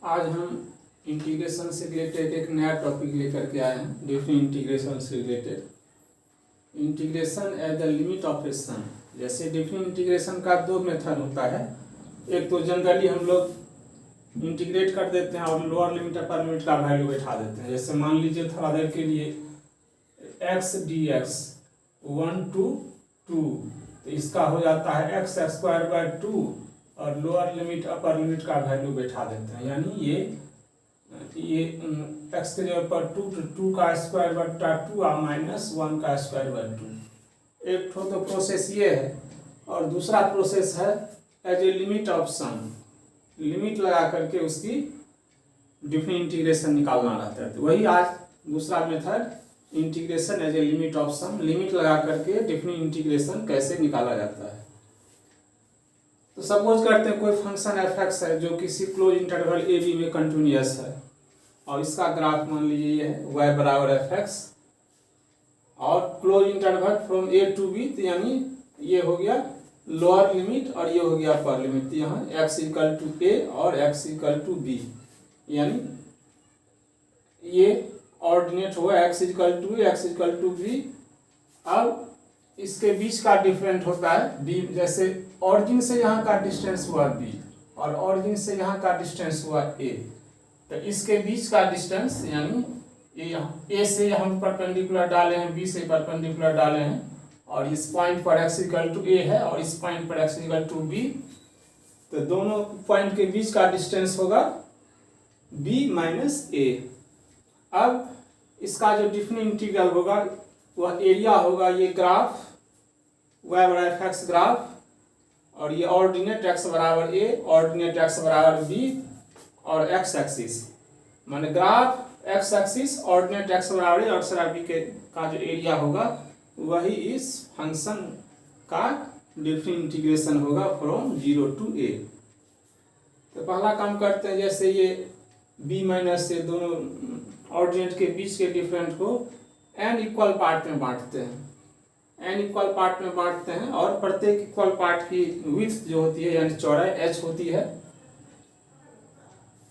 आज हम इंटीग्रेशन से रिलेटेड एक नया टॉपिक लेकर के आए हैं। डिफरेंट इंटीग्रेशन से related integration at the limit of a sum. जैसे डिफरेंट इंटीग्रेशन का दो मेथड होता है। एक तो जनरली हम लोग इंटीग्रेट कर देते हैं और लोअर लिमिट अपर लिमिट का वैल्यू बैठा देते हैं। जैसे मान लीजिए थोड़ा देर के लिए एक्स डी एक्स 1 to 2, तो इसका हो जाता है एक्स स्क्वायर बाय 2 और लोअर लिमिट अपर लिमिट का वैल्यू बैठा देते हैं। यानी ये एक्स के जगह पर 2 का स्क्वायर बटा 2 और -1 का स्क्वायर बाय 2। एक तो प्रोसेस ये है और दूसरा प्रोसेस है as a limit of sum. Limit लगा करके उसकी डिफरेंट इंटीग्रेशन निकालना रहता है। तो वही आज दूसरा method integration as a limit of sum. Limit लगा करके डिफरेंट इंटीग्रेशन कैसे निकाला जाता है। तो सपोज करते हैं कोई फंक्शन एफ एक्स है जो किसी क्लोज इंटरवल ए बी में कंटिन्यूअस है और इसका ग्राफ मान लीजिए ये है y बराबर एफ एक्स और close interval from A to B. तो यानी ये हो गया लोअर लिमिट और ये हो गया अपर लिमिट। तो यहाँ x इक्वल टू ए और x इक्वल टू बी, यानी ये ऑर्डिनेट हुआ x equal to A x equal to B. अब इसके बीच का डिफरेंट होता है b। जैसे ऑरिजिन से यहाँ का डिस्टेंस हुआ b और ऑरिजिन से यहाँ का डिस्टेंस हुआ a, तो इसके बीच का डिस्टेंस यानी ए से हम परपेंडिकुलर डाले हैं, बी से परपेंडिकुलर डाले हैं और इस पॉइंट पर x इक्वल टू ए है और इस पॉइंट पर x इक्वल टू बी। तो दोनों पॉइंट के बीच का डिस्टेंस होगा b माइनस ए। अब इसका जो डिफरेंट इंटीग्रल होगा वह एरिया होगा ये ग्राफ y बराबर एफ एक्स ग्राफ और ये ऑर्डिनेट x बराबर a, ऑर्डिनेट x बराबर b और x एक्सिस माने graph x axis ordinate x बराबर a और बराबर b का जो एरिया होगा वही इस फंक्शन का डिफरेंट इंटीग्रेशन होगा फ्रॉम 0 to a। तो पहला काम करते हैं, जैसे ये b माइनस से दोनों ऑर्डिनेट के बीच के डिफरेंट को n इक्वल पार्ट में बांटते हैं। n इक्वल पार्ट में बांटते हैं और प्रत्येक इक्वल पार्ट की विड्थ जो होती है यानी चौड़ाई h होती है।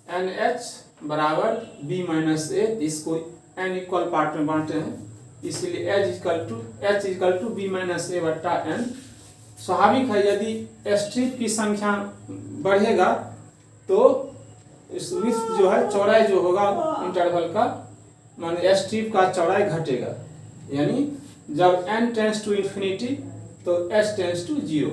NH बराबर b माइनस ए। इसको n इक्वल पार्ट में बांटे हैं इसलिए h equal to b minus a बट्टा n। स्वाभाविक है यदि स्ट्रिप की संख्या बढ़ेगा तो इस विड्थ जो है चौड़ाई जो होगा इंटरवल का माने स्ट्रिप का चौड़ाई घटेगा। यानी जब n टेंस टू इन्फिनिटी तो h टेंस टू 0,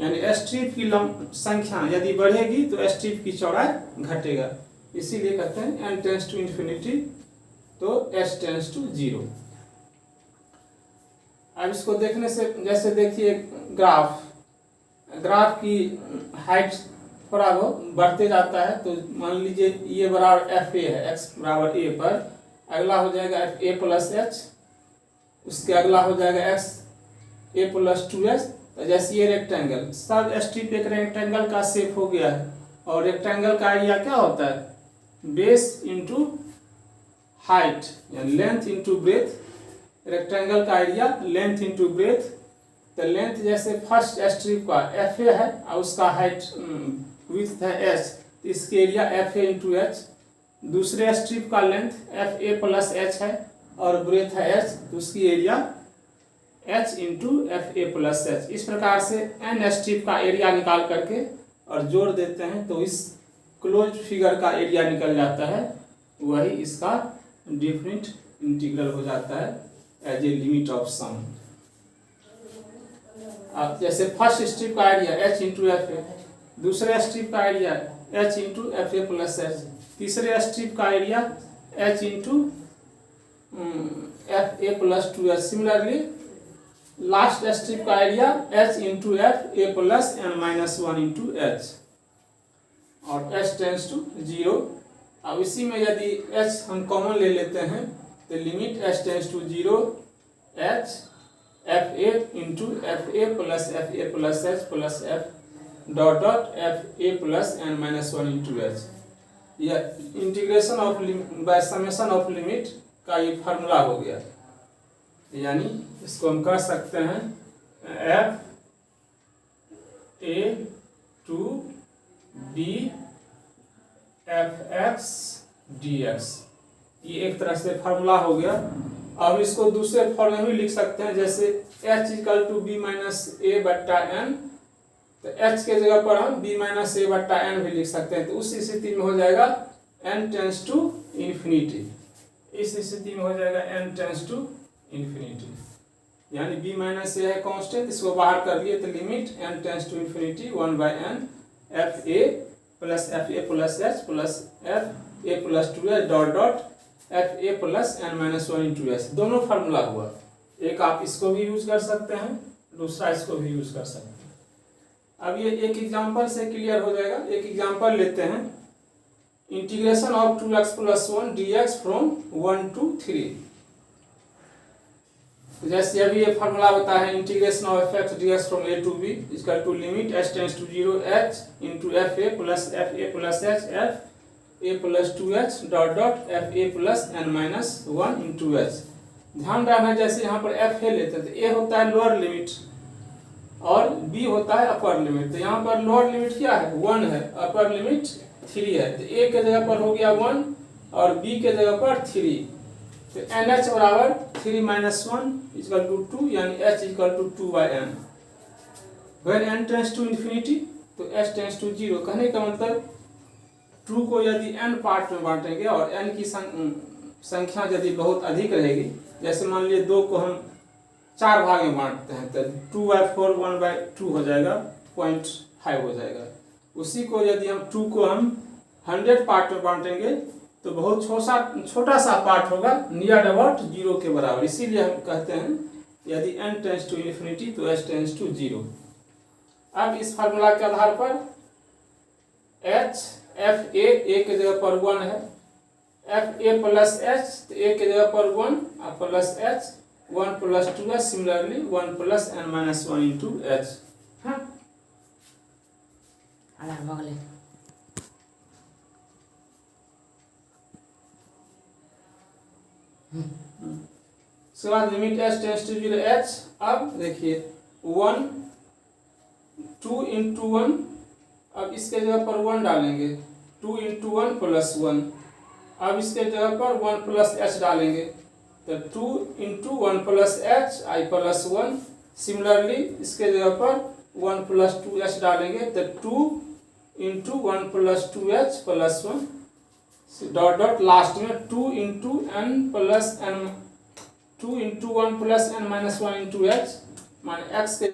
यानी स्ट्रिप की संख्या यदि बढ़ेगी तो स्ट्रिप की चौड़ाई घटेगा। इसीलिए कहते हैं n टेंस टू इन्फिनिटी तो h टेंस टू 0। अब इसको देखने से जैसे देखिए ग्राफ की हाइट थोड़ा बहुत बढ़ते जाता है। तो मान लीजिए ये बराबर एफ ए है, x बराबर a पर अगला हो जाएगा एफ ए प्लस एच, उसके अगला हो जाएगा एक्स ए प्लस 2h। तो जैसे ये रेक्टेंगल सब स्ट्रिप एक रेक्टेंगल का शेप हो गया है और रेक्टेंगल का एरिया क्या होता है बेस इंटू हाइट यानी लेंथ इंटू ब्रेथ। रेक्टेंगल का एरिया लेंथ इंटू ब्रेथ। तो लेंथ जैसे फर्स्ट स्ट्रिप का एफ ए है और उसका हाइट विड्थ है h, तो इसके area F a into H. दूसरे स्ट्रिप का length F A plus H है और ब्रेथ है h, तो उसकी area h into F A plus H. इस प्रकार से n स्ट्रिप का एरिया निकाल करके और जोड़ देते हैं तो इस क्लोज फिगर का एरिया निकल जाता है। वही इसका डिफरेंट इंटीग्रल हो जाता है as a limit of sum. अब जैसे फर्स्ट स्ट्रिप का area h into F a, दूसरे स्ट्रिप का area h into F A plus h, तीसरे स्ट्रिप का area h into F A plus 2h। Similarly last strip का area h into F A plus n minus 1 into h और h tends to 0। अब इसी में यदि h हम common ले लेते हैं तो limit h tends to 0 h f a into F A plus H plus f dot dot F A plus n minus 1 into h. यह integration of by summation of limit का ये formula हो गया। यानी इसको हम कर सकते हैं F A to B F X D X, ये एक तरह से फार्मूला हो गया। अब इसको दूसरे फॉर्म में भी लिख सकते हैं, जैसे h equal to b minus a बट्टा एन, तो h के जगह पर हम b माइनस ए बट्टा एन भी लिख सकते हैं। तो उस स्थिति में हो जाएगा n टेंस टू इन्फिनिटी, इस स्थिति में हो जाएगा n टेंस टू इन्फिनिटी, यानी b माइनस ए है कांस्टेंट, इसको बाहर कर लिए तो limit n tends to infinity 1/n F A plus H plus F A plus 2h dot dot F A plus N minus 1 into S, दोनों formula हुआ। एक आप इसको भी यूज कर सकते हैं, दूसरा इसको भी यूज कर सकते हैं। अब ये एक एग्जांपल से क्लियर हो जाएगा। एक एग्जांपल लेते हैं, integration of 2x plus 1 dx from 1 to 3। तो जैसे अभी ये फार्मूला होता है, इंटीग्रेशन ऑफ f dx फ्रॉम a to b equal to limit h tends to 0 h into F A plus H F A plus 2h dot dot F A plus N minus 1 into H. ध्यान रखना, जैसे यहाँ पर F A लेते हैं तो ए होता है लोअर लिमिट और बी होता है अपर लिमिट। तो यहाँ पर लोअर लिमिट क्या है 1 है, अपर लिमिट 3 है, तो ए के जगह पर हो गया 1 और बी के जगह पर 3। तो एन एच बराबर 3 माइनस 1 इक्वल टू 2, यानी H equal to 2/n। When N tends to infinity तो एच टेंस टू 0। कहने का मतलब 2 को यदि n पार्ट में बांटेंगे और n की संख्या यदि बहुत अधिक रहेगी, जैसे मान लीजिए 2 को हम 4 भाग में बांटते हैं तो 2/4 1/2 हो जाएगा, 0.5 हो जाएगा। उसी को यदि हम 2 को हम 100 पार्ट में बांटेंगे तो बहुत छोटा सा पार्ट होगा, नियर अबाउट 0 के बराबर। इसीलिए हम कहते हैं यदि n टेंस टू इन्फिनिटी तो h टेंस टू 0। अब इस फार्मूला के आधार पर h एफ ए के जगह पर 1 है, एफ ए प्लस एच तो ए के जगह पर 1 और plus H 1 plus 2h, similarly 1 plus N minus 1 into H. हाँ उसके बाद limit h tends to 0 h। अब देखिए 1 2 इंटू 1, अब इसके जगह पर 1 डालेंगे, 2 इंटू 1 प्लस 1। अब इसके जगह पर 1 प्लस एच डालेंगे तो 2 into 1 plus H I plus 1। Similarly इसके जगह पर 1 प्लस 2h डालेंगे तो 2 into 1 plus 2h plus 1 dot dot last में 2 into n plus n, 2 into 1 plus n minus 1 into h, माने x के